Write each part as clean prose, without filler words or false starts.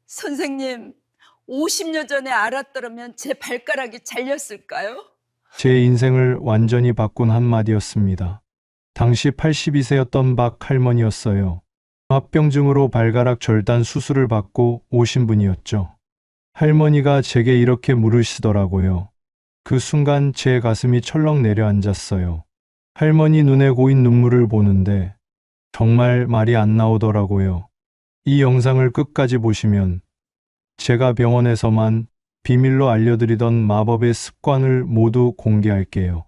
선생님, 50년 전에 알았더라면 제 발가락이 잘렸을까요? 제 인생을 완전히 바꾼 한마디였습니다. 당시 82세였던 박 할머니였어요. 합병증으로 발가락 절단 수술을 받고 오신 분이었죠. 할머니가 제게 이렇게 물으시더라고요. 그 순간 제 가슴이 철렁 내려앉았어요. 할머니 눈에 고인 눈물을 보는데 정말 말이 안 나오더라고요. 이 영상을 끝까지 보시면 제가 병원에서만 비밀로 알려드리던 마법의 습관을 모두 공개할게요.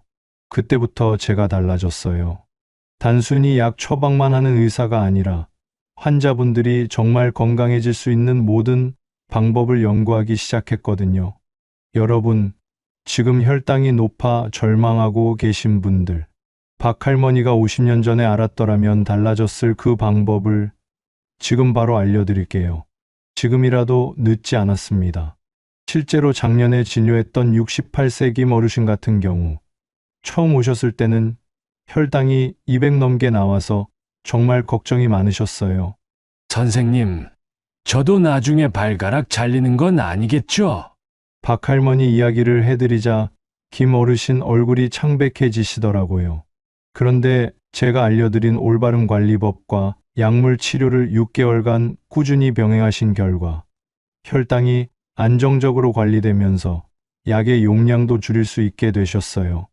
그때부터 제가 달라졌어요. 단순히 약 처방만 하는 의사가 아니라 환자분들이 정말 건강해질 수 있는 모든 방법을 연구하기 시작했거든요. 여러분, 지금 혈당이 높아 절망하고 계신 분들, 박 할머니가 50년 전에 알았더라면 달라졌을 그 방법을 지금 바로 알려드릴게요. 지금이라도 늦지 않았습니다. 실제로 작년에 진료했던 68세 김 어르신 같은 경우 처음 오셨을 때는 혈당이 200 넘게 나와서 정말 걱정이 많으셨어요. 선생님, 저도 나중에 발가락 잘리는 건 아니겠죠? 박 할머니 이야기를 해드리자 김 어르신 얼굴이 창백해지시더라고요. 그런데 제가 알려드린 올바른 관리법과 약물 치료를 6개월간 꾸준히 병행하신 결과 혈당이 안정적으로 관리되면서 약의 용량도 줄일 수 있게 되셨어요.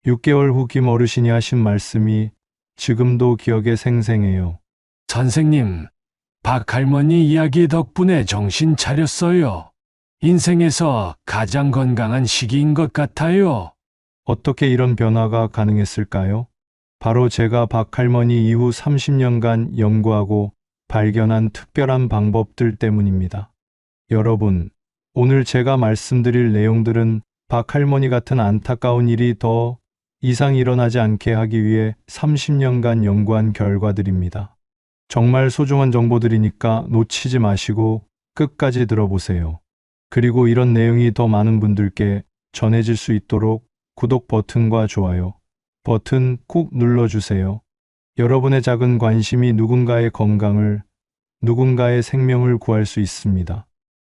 6개월 후 김 어르신이 하신 말씀이 지금도 기억에 생생해요. 선생님, 박 할머니 이야기 덕분에 정신 차렸어요. 인생에서 가장 건강한 시기인 것 같아요. 어떻게 이런 변화가 가능했을까요? 바로 제가 박 할머니 이후 30년간 연구하고 발견한 특별한 방법들 때문입니다. 여러분, 오늘 제가 말씀드릴 내용들은 박 할머니 같은 안타까운 일이 더 이상 일어나지 않게 하기 위해 30년간 연구한 결과들입니다. 정말 소중한 정보들이니까 놓치지 마시고 끝까지 들어보세요. 그리고 이런 내용이 더 많은 분들께 전해질 수 있도록 구독 버튼과 좋아요 버튼 꾹 눌러주세요. 여러분의 작은 관심이 누군가의 건강을, 누군가의 생명을 구할 수 있습니다.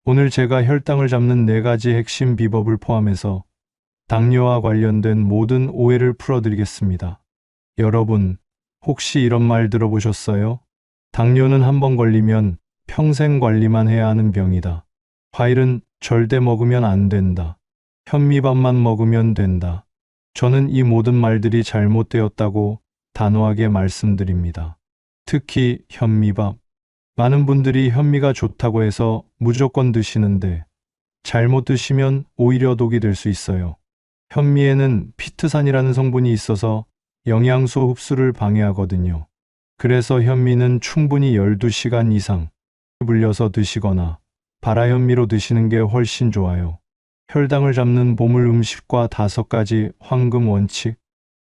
오늘 제가 혈당을 잡는 4가지 핵심 비법을 포함해서 당뇨와 관련된 모든 오해를 풀어드리겠습니다. 여러분, 혹시 이런 말 들어보셨어요? 당뇨는 한 번 걸리면 평생 관리만 해야 하는 병이다. 과일은 절대 먹으면 안 된다. 현미밥만 먹으면 된다. 저는 이 모든 말들이 잘못되었다고 단호하게 말씀드립니다. 특히 현미밥. 많은 분들이 현미가 좋다고 해서 무조건 드시는데 잘못 드시면 오히려 독이 될 수 있어요. 현미에는 피트산이라는 성분이 있어서 영양소 흡수를 방해하거든요. 그래서 현미는 충분히 12시간 이상 불려서 드시거나 발화현미로 드시는 게 훨씬 좋아요. 혈당을 잡는 보물 음식과 5가지 황금 원칙.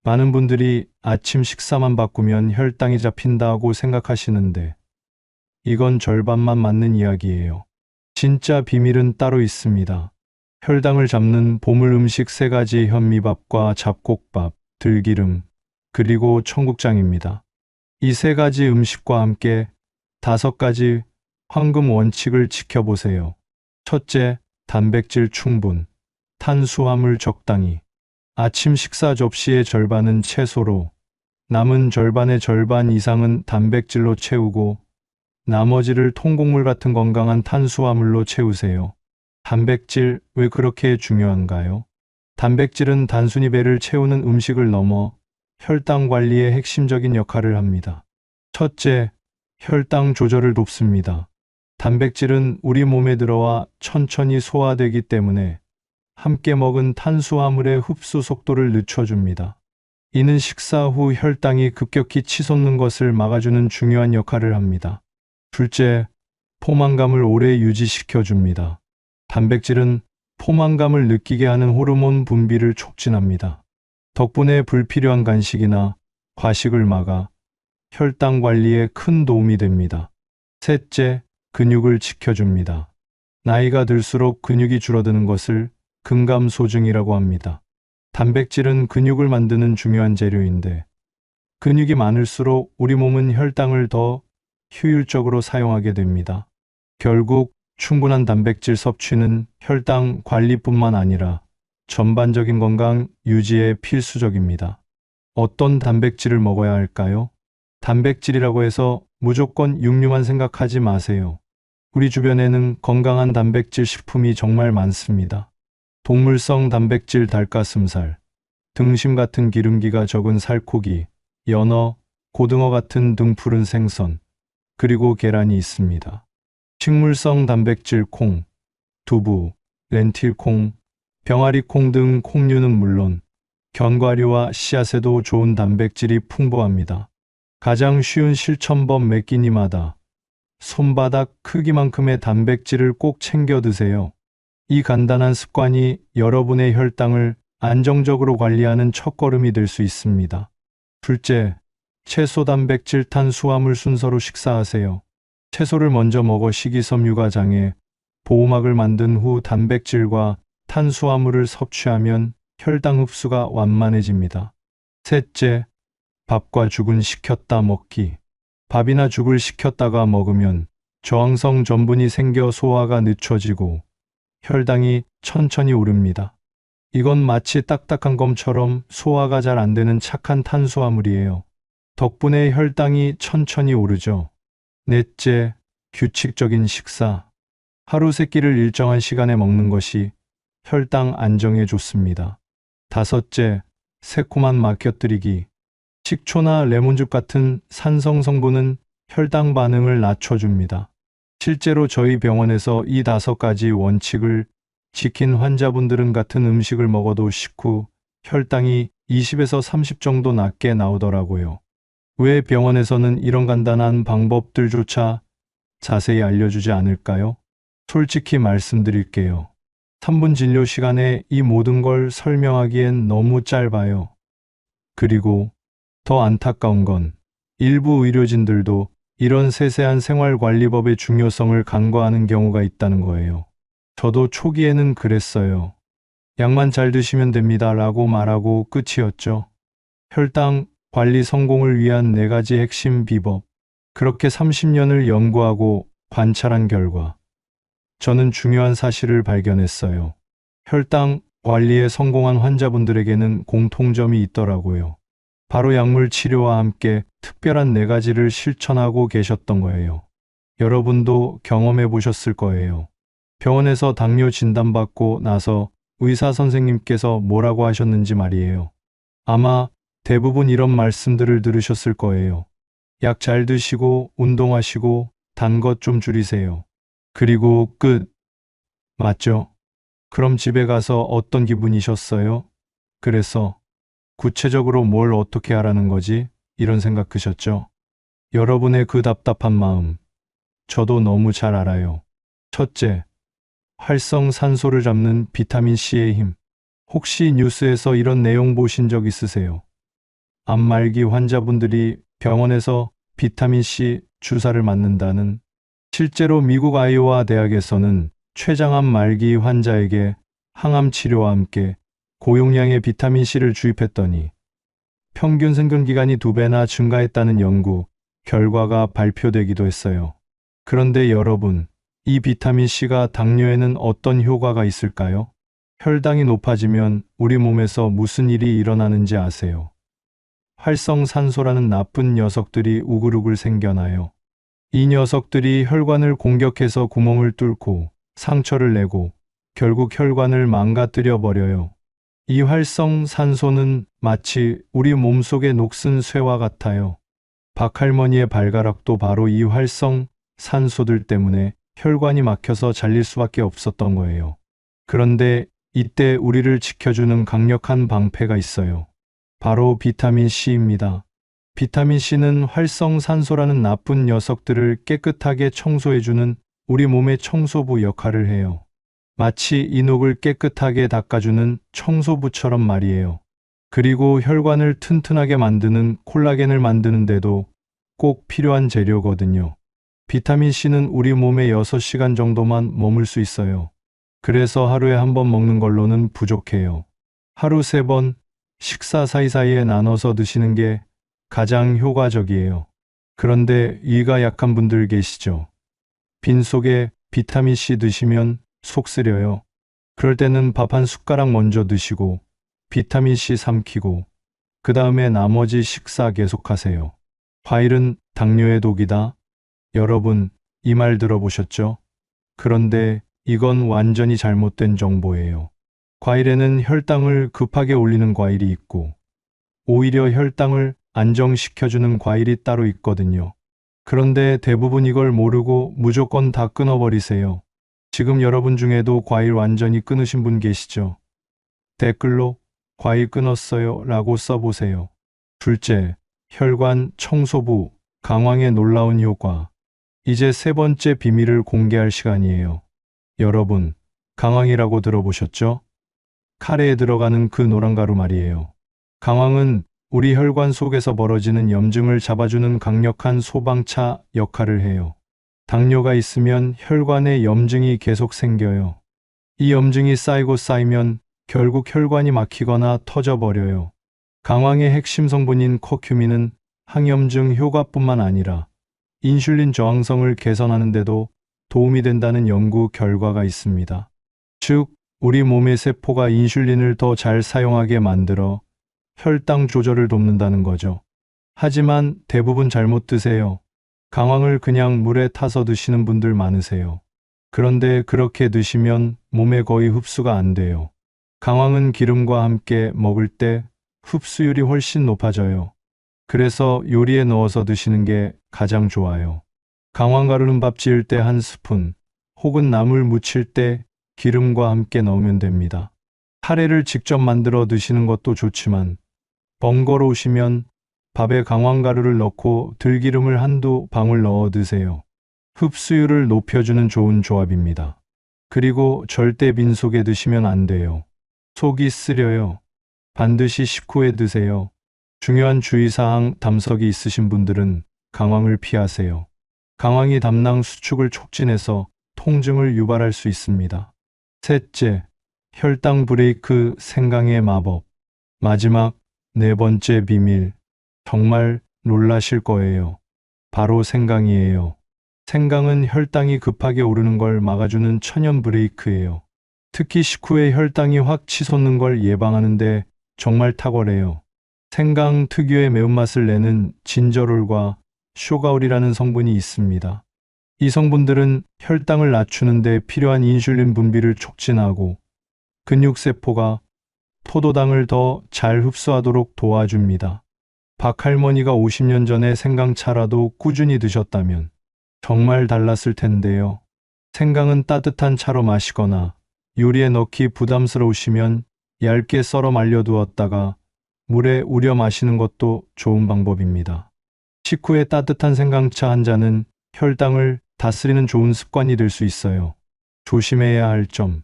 많은 분들이 아침 식사만 바꾸면 혈당이 잡힌다고 생각하시는데 이건 절반만 맞는 이야기예요. 진짜 비밀은 따로 있습니다. 혈당을 잡는 보물 음식 3가지 현미밥과 잡곡밥, 들기름, 그리고 청국장입니다. 이 3가지 음식과 함께 5가지 황금 원칙을 지켜보세요. 첫째, 단백질 충분, 탄수화물 적당히. 아침 식사 접시의 절반은 채소로, 남은 절반의 절반 이상은 단백질로 채우고 나머지를 통곡물 같은 건강한 탄수화물로 채우세요. 단백질 왜 그렇게 중요한가요? 단백질은 단순히 배를 채우는 음식을 넘어 혈당 관리에 핵심적인 역할을 합니다. 첫째, 혈당 조절을 돕습니다. 단백질은 우리 몸에 들어와 천천히 소화되기 때문에 함께 먹은 탄수화물의 흡수 속도를 늦춰줍니다. 이는 식사 후 혈당이 급격히 치솟는 것을 막아주는 중요한 역할을 합니다. 둘째, 포만감을 오래 유지시켜줍니다. 단백질은 포만감을 느끼게 하는 호르몬 분비를 촉진합니다. 덕분에 불필요한 간식이나 과식을 막아 혈당 관리에 큰 도움이 됩니다. 셋째, 근육을 지켜줍니다. 나이가 들수록 근육이 줄어드는 것을 근감소증이라고 합니다. 단백질은 근육을 만드는 중요한 재료인데 근육이 많을수록 우리 몸은 혈당을 더 효율적으로 사용하게 됩니다. 결국 충분한 단백질 섭취는 혈당 관리뿐만 아니라 전반적인 건강 유지에 필수적입니다. 어떤 단백질을 먹어야 할까요? 단백질이라고 해서 무조건 육류만 생각하지 마세요. 우리 주변에는 건강한 단백질 식품이 정말 많습니다. 동물성 단백질 닭가슴살, 등심 같은 기름기가 적은 살코기, 연어, 고등어 같은 등푸른 생선, 그리고 계란이 있습니다. 식물성 단백질 콩, 두부, 렌틸콩, 병아리콩 등 콩류는 물론 견과류와 씨앗에도 좋은 단백질이 풍부합니다. 가장 쉬운 실천법 몇 끼니마다 손바닥 크기만큼의 단백질을 꼭 챙겨 드세요. 이 간단한 습관이 여러분의 혈당을 안정적으로 관리하는 첫걸음이 될 수 있습니다. 둘째, 채소 단백질 탄수화물 순서로 식사하세요. 채소를 먼저 먹어 식이섬유가 장에 보호막을 만든 후 단백질과 탄수화물을 섭취하면 혈당 흡수가 완만해집니다. 셋째, 밥과 죽은 식혔다 먹기. 밥이나 죽을 식혔다가 먹으면 저항성 전분이 생겨 소화가 늦춰지고 혈당이 천천히 오릅니다. 이건 마치 딱딱한 검처럼 소화가 잘 안 되는 착한 탄수화물이에요. 덕분에 혈당이 천천히 오르죠. 넷째, 규칙적인 식사. 하루 세 끼를 일정한 시간에 먹는 것이 혈당 안정에 좋습니다. 다섯째, 새콤한 맛 곁들이기. 식초나 레몬즙 같은 산성 성분은 혈당 반응을 낮춰줍니다. 실제로 저희 병원에서 이 5가지 원칙을 지킨 환자분들은 같은 음식을 먹어도 식후 혈당이 20에서 30 정도 낮게 나오더라고요. 왜 병원에서는 이런 간단한 방법들조차 자세히 알려주지 않을까요? 솔직히 말씀드릴게요. 3분 진료 시간에 이 모든 걸 설명하기엔 너무 짧아요. 그리고 더 안타까운 건 일부 의료진들도 이런 세세한 생활관리법의 중요성을 간과하는 경우가 있다는 거예요. 저도 초기에는 그랬어요. 약만 잘 드시면 됩니다 라고 말하고 끝이었죠. 혈당 관리 성공을 위한 4가지 핵심 비법. 그렇게 30년을 연구하고 관찰한 결과 저는 중요한 사실을 발견했어요. 혈당 관리에 성공한 환자분들에게는 공통점이 있더라고요. 바로 약물 치료와 함께 특별한 4가지를 실천하고 계셨던 거예요. 여러분도 경험해 보셨을 거예요. 병원에서 당뇨 진단받고 나서 의사 선생님께서 뭐라고 하셨는지 말이에요. 아마 대부분 이런 말씀들을 들으셨을 거예요. 약 잘 드시고 운동하시고 단 것 좀 줄이세요. 그리고 끝. 맞죠? 그럼 집에 가서 어떤 기분이셨어요? 그래서 구체적으로 뭘 어떻게 하라는 거지? 이런 생각 드셨죠? 여러분의 그 답답한 마음, 저도 너무 잘 알아요. 첫째, 활성산소를 잡는 비타민C의 힘. 혹시 뉴스에서 이런 내용 보신 적 있으세요? 암말기 환자분들이 병원에서 비타민C 주사를 맞는다는. 실제로 미국 아이오와 대학에서는 췌장암 말기 환자에게 항암 치료와 함께 고용량의 비타민C를 주입했더니 평균 생존 기간이 2배나 증가했다는 연구 결과가 발표되기도 했어요. 그런데 여러분, 이 비타민C가 당뇨에는 어떤 효과가 있을까요? 혈당이 높아지면 우리 몸에서 무슨 일이 일어나는지 아세요? 활성산소라는 나쁜 녀석들이 우글우글 생겨나요. 이 녀석들이 혈관을 공격해서 구멍을 뚫고 상처를 내고 결국 혈관을 망가뜨려 버려요. 이 활성산소는 마치 우리 몸속의 녹슨 쇠와 같아요. 박할머니의 발가락도 바로 이 활성산소들 때문에 혈관이 막혀서 잘릴 수밖에 없었던 거예요. 그런데 이때 우리를 지켜주는 강력한 방패가 있어요. 바로 비타민C입니다. 비타민C는 활성산소라는 나쁜 녀석들을 깨끗하게 청소해주는 우리 몸의 청소부 역할을 해요. 마치 인옥을 깨끗하게 닦아주는 청소부처럼 말이에요. 그리고 혈관을 튼튼하게 만드는 콜라겐을 만드는데도 꼭 필요한 재료거든요. 비타민C는 우리 몸에 6시간 정도만 머물 수 있어요. 그래서 하루에 한 번 먹는 걸로는 부족해요. 하루 3번 식사 사이사이에 나눠서 드시는 게 가장 효과적이에요. 그런데 위가 약한 분들 계시죠? 빈속에 비타민C 드시면 속 쓰려요. 그럴 때는 밥 한 숟가락 먼저 드시고 비타민C 삼키고 그 다음에 나머지 식사 계속하세요. 과일은 당뇨의 독이다. 여러분, 이 말 들어보셨죠? 그런데 이건 완전히 잘못된 정보예요. 과일에는 혈당을 급하게 올리는 과일이 있고 오히려 혈당을 안정시켜주는 과일이 따로 있거든요. 그런데 대부분 이걸 모르고 무조건 다 끊어버리세요. 지금 여러분 중에도 과일 완전히 끊으신 분 계시죠? 댓글로 과일 끊었어요 라고 써보세요. 둘째, 혈관 청소부 강황의 놀라운 효과. 이제 세 번째 비밀을 공개할 시간이에요. 여러분, 강황이라고 들어보셨죠? 카레에 들어가는 그 노란 가루 말이에요. 강황은 우리 혈관 속에서 벌어지는 염증을 잡아주는 강력한 소방차 역할을 해요. 당뇨가 있으면 혈관에 염증이 계속 생겨요. 이 염증이 쌓이고 쌓이면 결국 혈관이 막히거나 터져버려요. 강황의 핵심 성분인 커큐민은 항염증 효과뿐만 아니라 인슐린 저항성을 개선하는 데도 도움이 된다는 연구 결과가 있습니다. 즉, 우리 몸의 세포가 인슐린을 더 잘 사용하게 만들어 혈당 조절을 돕는다는 거죠. 하지만 대부분 잘못 드세요. 강황을 그냥 물에 타서 드시는 분들 많으세요. 그런데 그렇게 드시면 몸에 거의 흡수가 안 돼요. 강황은 기름과 함께 먹을 때 흡수율이 훨씬 높아져요. 그래서 요리에 넣어서 드시는 게 가장 좋아요. 강황가루는 밥 지을 때 한 스푼, 혹은 나물 무칠 때 기름과 함께 넣으면 됩니다. 카레를 직접 만들어 드시는 것도 좋지만 번거로우시면 밥에 강황가루를 넣고 들기름을 한두 방울 넣어 드세요. 흡수율을 높여주는 좋은 조합입니다. 그리고 절대 빈속에 드시면 안 돼요. 속이 쓰려요. 반드시 식후에 드세요. 중요한 주의사항, 담석이 있으신 분들은 강황을 피하세요. 강황이 담낭 수축을 촉진해서 통증을 유발할 수 있습니다. 셋째, 혈당 브레이크 생강의 마법. 마지막 네 번째 비밀. 정말 놀라실 거예요. 바로 생강이에요. 생강은 혈당이 급하게 오르는 걸 막아주는 천연 브레이크예요. 특히 식후에 혈당이 확 치솟는 걸 예방하는데 정말 탁월해요. 생강 특유의 매운맛을 내는 진저롤과 쇼가올이라는 성분이 있습니다. 이 성분들은 혈당을 낮추는 데 필요한 인슐린 분비를 촉진하고 근육세포가 포도당을 더 잘 흡수하도록 도와줍니다. 박할머니가 50년 전에 생강차라도 꾸준히 드셨다면 정말 달랐을 텐데요. 생강은 따뜻한 차로 마시거나 요리에 넣기 부담스러우시면 얇게 썰어 말려두었다가 물에 우려 마시는 것도 좋은 방법입니다. 식후에 따뜻한 생강차 한 잔은 혈당을 다스리는 좋은 습관이 될 수 있어요. 조심해야 할 점.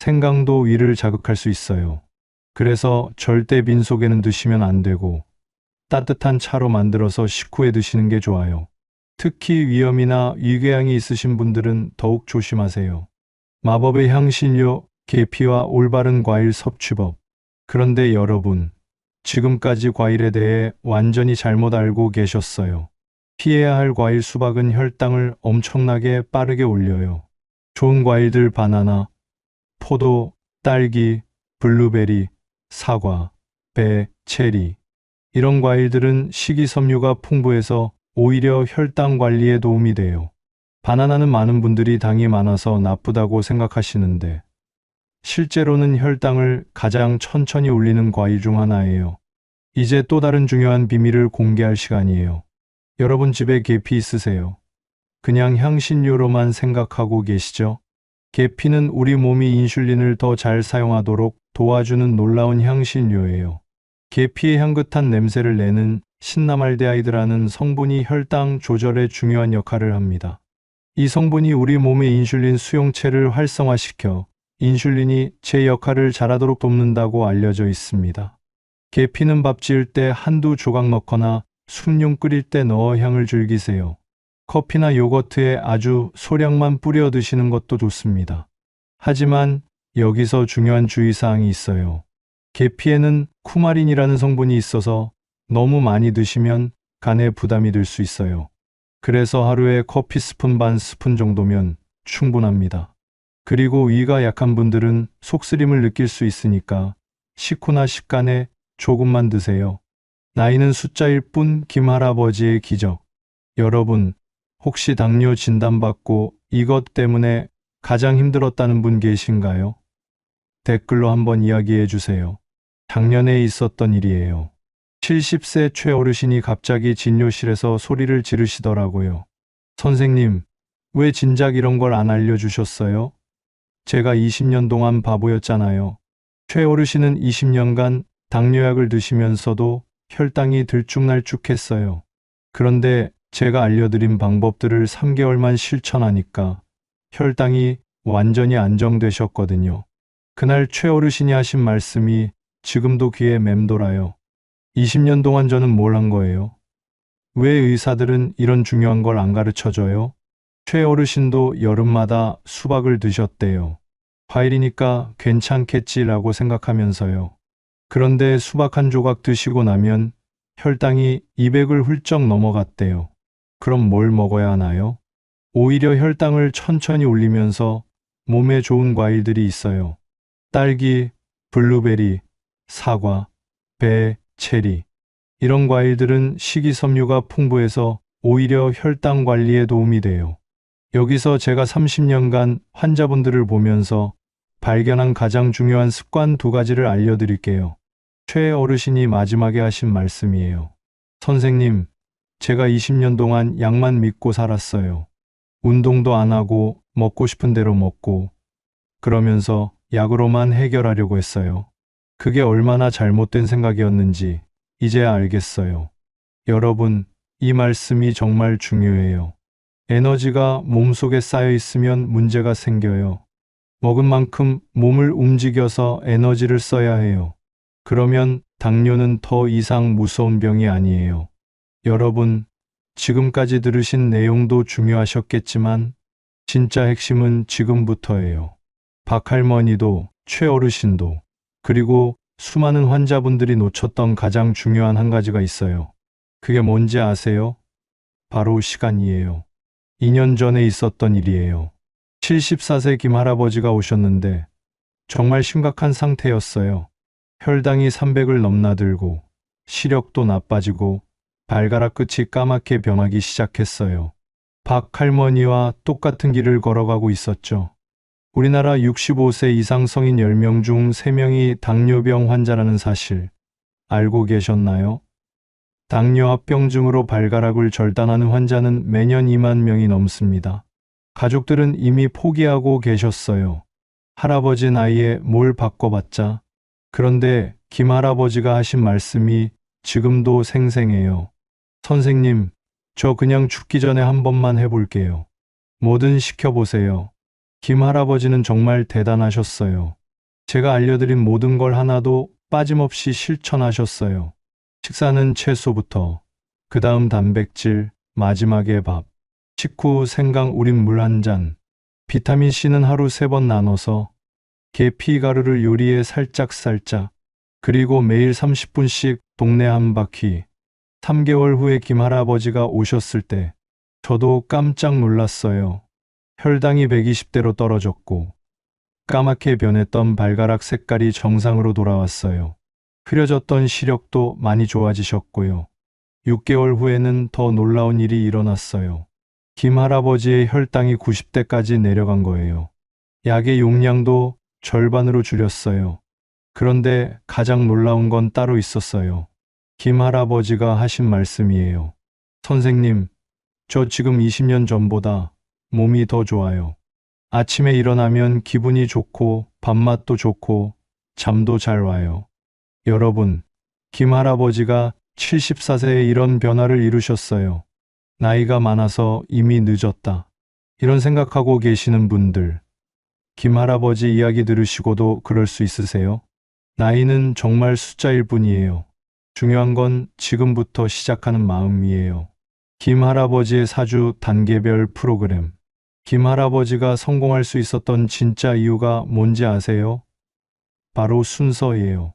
생강도 위를 자극할 수 있어요. 그래서 절대 빈속에는 드시면 안 되고 따뜻한 차로 만들어서 식후에 드시는 게 좋아요. 특히 위염이나 위궤양이 있으신 분들은 더욱 조심하세요. 마법의 향신료, 계피와 올바른 과일 섭취법. 그런데 여러분, 지금까지 과일에 대해 완전히 잘못 알고 계셨어요. 피해야 할 과일 수박은 혈당을 엄청나게 빠르게 올려요. 좋은 과일들 바나나, 포도, 딸기, 블루베리, 사과, 배, 체리. 이런 과일들은 식이섬유가 풍부해서 오히려 혈당 관리에 도움이 돼요. 바나나는 많은 분들이 당이 많아서 나쁘다고 생각하시는데 실제로는 혈당을 가장 천천히 올리는 과일 중 하나예요. 이제 또 다른 중요한 비밀을 공개할 시간이에요. 여러분 집에 계피 있으세요? 그냥 향신료로만 생각하고 계시죠? 계피는 우리 몸이 인슐린을 더 잘 사용하도록 도와주는 놀라운 향신료예요. 계피의 향긋한 냄새를 내는 신나말데하이드라는 성분이 혈당 조절에 중요한 역할을 합니다. 이 성분이 우리 몸의 인슐린 수용체를 활성화시켜 인슐린이 제 역할을 잘하도록 돕는다고 알려져 있습니다. 계피는 밥 지을 때 한두 조각 넣거나 숭늉 끓일 때 넣어 향을 즐기세요. 커피나 요거트에 아주 소량만 뿌려 드시는 것도 좋습니다. 하지만 여기서 중요한 주의사항이 있어요. 계피에는 쿠마린이라는 성분이 있어서 너무 많이 드시면 간에 부담이 될 수 있어요. 그래서 하루에 커피 스푼 반 스푼 정도면 충분합니다. 그리고 위가 약한 분들은 속쓰림을 느낄 수 있으니까 식후나 식간에 조금만 드세요. 나이는 숫자일 뿐 김할아버지의 기적. 여러분, 혹시 당뇨 진단받고 이것 때문에 가장 힘들었다는 분 계신가요? 댓글로 한번 이야기해 주세요. 작년에 있었던 일이에요. 70세 최어르신이 갑자기 진료실에서 소리를 지르시더라고요. 선생님, 왜 진작 이런 걸 안 알려주셨어요? 제가 20년 동안 바보였잖아요. 최어르신은 20년간 당뇨약을 드시면서도 혈당이 들쭉날쭉했어요. 그런데 제가 알려드린 방법들을 3개월만 실천하니까 혈당이 완전히 안정되셨거든요. 그날 최어르신이 하신 말씀이 지금도 귀에 맴돌아요. 20년 동안 저는 뭘 한 거예요? 왜 의사들은 이런 중요한 걸 안 가르쳐줘요? 최어르신도 여름마다 수박을 드셨대요. 과일이니까 괜찮겠지라고 생각하면서요. 그런데 수박 한 조각 드시고 나면 혈당이 200을 훌쩍 넘어갔대요. 그럼 뭘 먹어야 하나요? 오히려 혈당을 천천히 올리면서 몸에 좋은 과일들이 있어요. 딸기, 블루베리, 사과, 배, 체리. 이런 과일들은 식이섬유가 풍부해서 오히려 혈당 관리에 도움이 돼요. 여기서 제가 30년간 환자분들을 보면서 발견한 가장 중요한 습관 2가지를 알려드릴게요. 최 어르신이 마지막에 하신 말씀이에요. 선생님, 제가 20년 동안 약만 믿고 살았어요. 운동도 안 하고 먹고 싶은 대로 먹고 그러면서 약으로만 해결하려고 했어요. 그게 얼마나 잘못된 생각이었는지 이제야 알겠어요. 여러분, 이 말씀이 정말 중요해요. 에너지가 몸속에 쌓여 있으면 문제가 생겨요. 먹은 만큼 몸을 움직여서 에너지를 써야 해요. 그러면 당뇨는 더 이상 무서운 병이 아니에요. 여러분, 지금까지 들으신 내용도 중요하셨겠지만 진짜 핵심은 지금부터예요. 박할머니도 최어르신도 그리고 수많은 환자분들이 놓쳤던 가장 중요한 한 가지가 있어요. 그게 뭔지 아세요? 바로 시간이에요. 2년 전에 있었던 일이에요. 74세 김할아버지가 오셨는데 정말 심각한 상태였어요. 혈당이 300을 넘나들고 시력도 나빠지고 발가락 끝이 까맣게 변하기 시작했어요. 박 할머니와 똑같은 길을 걸어가고 있었죠. 우리나라 65세 이상 성인 10명 중 3명이 당뇨병 환자라는 사실 알고 계셨나요? 당뇨합병증으로 발가락을 절단하는 환자는 매년 2만 명이 넘습니다. 가족들은 이미 포기하고 계셨어요. 할아버지 나이에 뭘 바꿔봤자. 그런데 김할아버지가 하신 말씀이 지금도 생생해요. 선생님, 저 그냥 죽기 전에 한 번만 해볼게요. 뭐든 시켜보세요. 김할아버지는 정말 대단하셨어요. 제가 알려드린 모든 걸 하나도 빠짐없이 실천하셨어요. 식사는 채소부터, 그 다음 단백질, 마지막에 밥. 식후 생강 우린 물 한 잔. 비타민C는 하루 3번 나눠서 계피 가루를 요리에 살짝살짝. 그리고 매일 30분씩 동네 한 바퀴. 3개월 후에 김할아버지가 오셨을 때 저도 깜짝 놀랐어요. 혈당이 120대로 떨어졌고 까맣게 변했던 발가락 색깔이 정상으로 돌아왔어요. 흐려졌던 시력도 많이 좋아지셨고요. 6개월 후에는 더 놀라운 일이 일어났어요. 김할아버지의 혈당이 90대까지 내려간 거예요. 약의 용량도 절반으로 줄였어요. 그런데 가장 놀라운 건 따로 있었어요. 김할아버지가 하신 말씀이에요. 선생님, 저 지금 20년 전보다 몸이 더 좋아요. 아침에 일어나면 기분이 좋고 밥맛도 좋고 잠도 잘 와요. 여러분, 김할아버지가 74세에 이런 변화를 이루셨어요. 나이가 많아서 이미 늦었다. 이런 생각하고 계시는 분들, 김할아버지 이야기 들으시고도 그럴 수 있으세요? 나이는 정말 숫자일 뿐이에요. 중요한 건 지금부터 시작하는 마음이에요. 김할아버지의 사주 단계별 프로그램. 김할아버지가 성공할 수 있었던 진짜 이유가 뭔지 아세요? 바로 순서예요.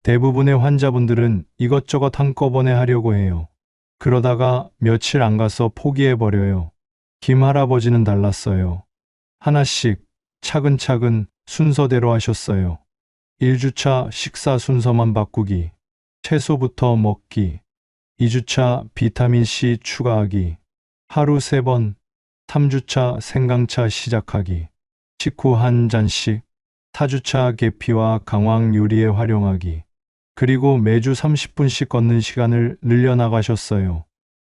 대부분의 환자분들은 이것저것 한꺼번에 하려고 해요. 그러다가 며칠 안 가서 포기해버려요. 김 할아버지는 달랐어요. 하나씩 차근차근 순서대로 하셨어요. 1주차 식사 순서만 바꾸기, 채소부터 먹기, 2주차 비타민C 추가하기, 하루 3번, 3주차 생강차 시작하기, 식후 한 잔씩, 4주차 계피와 강황 요리에 활용하기, 그리고 매주 30분씩 걷는 시간을 늘려나가셨어요.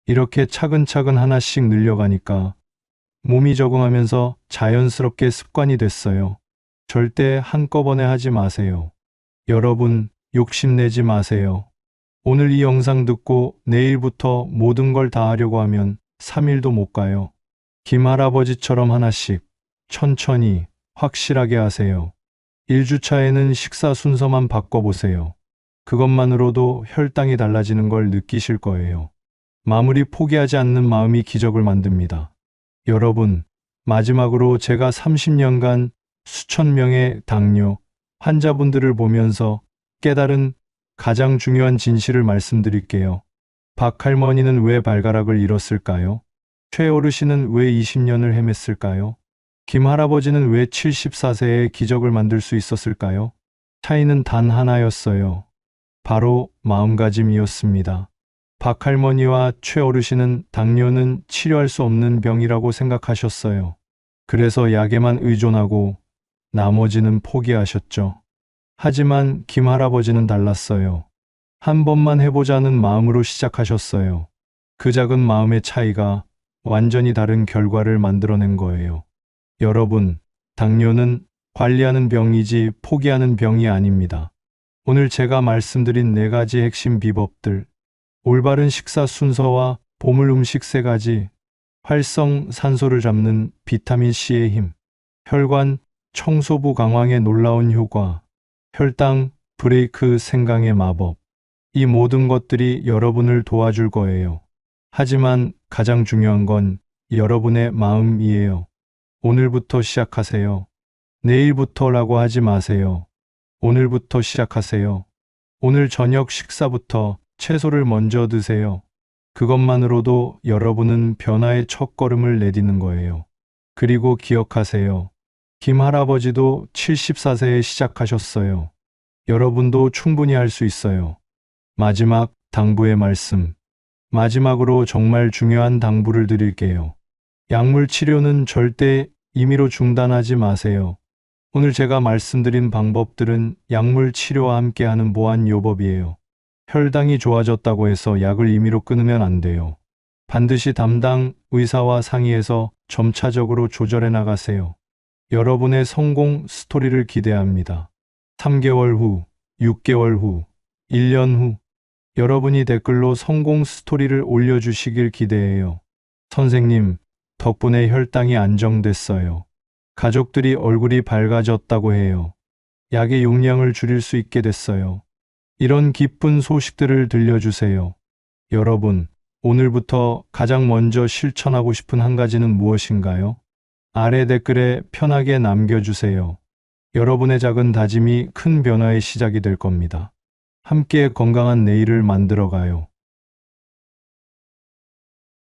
이렇게 차근차근 하나씩 늘려가니까 몸이 적응하면서 자연스럽게 습관이 됐어요. 절대 한꺼번에 하지 마세요. 여러분, 욕심내지 마세요. 오늘 이 영상 듣고 내일부터 모든 걸 다 하려고 하면 3일도 못 가요. 김 할아버지처럼 하나씩 천천히 확실하게 하세요. 1주차에는 식사 순서만 바꿔보세요. 그것만으로도 혈당이 달라지는 걸 느끼실 거예요. 마무리 포기하지 않는 마음이 기적을 만듭니다. 여러분, 마지막으로 제가 30년간 수천 명의 당뇨 환자분들을 보면서 깨달은 가장 중요한 진실을 말씀드릴게요. 박 할머니는 왜 발가락을 잃었을까요? 최 어르신은 왜 20년을 헤맸을까요? 김 할아버지는 왜 74세에 기적을 만들 수 있었을까요? 차이는 단 하나였어요. 바로 마음가짐이었습니다. 박 할머니와 최 어르신은 당뇨는 치료할 수 없는 병이라고 생각하셨어요. 그래서 약에만 의존하고 나머지는 포기하셨죠. 하지만 김 할아버지는 달랐어요. 한 번만 해보자는 마음으로 시작하셨어요. 그 작은 마음의 차이가 완전히 다른 결과를 만들어낸 거예요. 여러분, 당뇨는 관리하는 병이지 포기하는 병이 아닙니다. 오늘 제가 말씀드린 4가지 핵심 비법들, 올바른 식사 순서와 보물 음식 3가지, 활성 산소를 잡는 비타민C의 힘, 혈관 청소부 강황의 놀라운 효과, 혈당 브레이크 생강의 마법. 이 모든 것들이 여러분을 도와줄 거예요. 하지만 가장 중요한 건 여러분의 마음이에요. 오늘부터 시작하세요. 내일부터라고 하지 마세요. 오늘부터 시작하세요. 오늘 저녁 식사부터 채소를 먼저 드세요. 그것만으로도 여러분은 변화의 첫걸음을 내디는 거예요. 그리고 기억하세요. 김 할아버지도 74세에 시작하셨어요. 여러분도 충분히 할 수 있어요. 마지막 당부의 말씀. 마지막으로 정말 중요한 당부를 드릴게요. 약물 치료는 절대 임의로 중단하지 마세요. 오늘 제가 말씀드린 방법들은 약물 치료와 함께하는 보완요법이에요. 혈당이 좋아졌다고 해서 약을 임의로 끊으면 안 돼요. 반드시 담당 의사와 상의해서 점차적으로 조절해 나가세요. 여러분의 성공 스토리를 기대합니다. 3개월 후, 6개월 후, 1년 후, 여러분이 댓글로 성공 스토리를 올려주시길 기대해요. 선생님, 덕분에 혈당이 안정됐어요. 가족들이 얼굴이 밝아졌다고 해요. 약의 용량을 줄일 수 있게 됐어요. 이런 기쁜 소식들을 들려주세요. 여러분, 오늘부터 가장 먼저 실천하고 싶은 한 가지는 무엇인가요? 아래 댓글에 편하게 남겨주세요. 여러분의 작은 다짐이 큰 변화의 시작이 될 겁니다. 함께 건강한 내일을 만들어가요.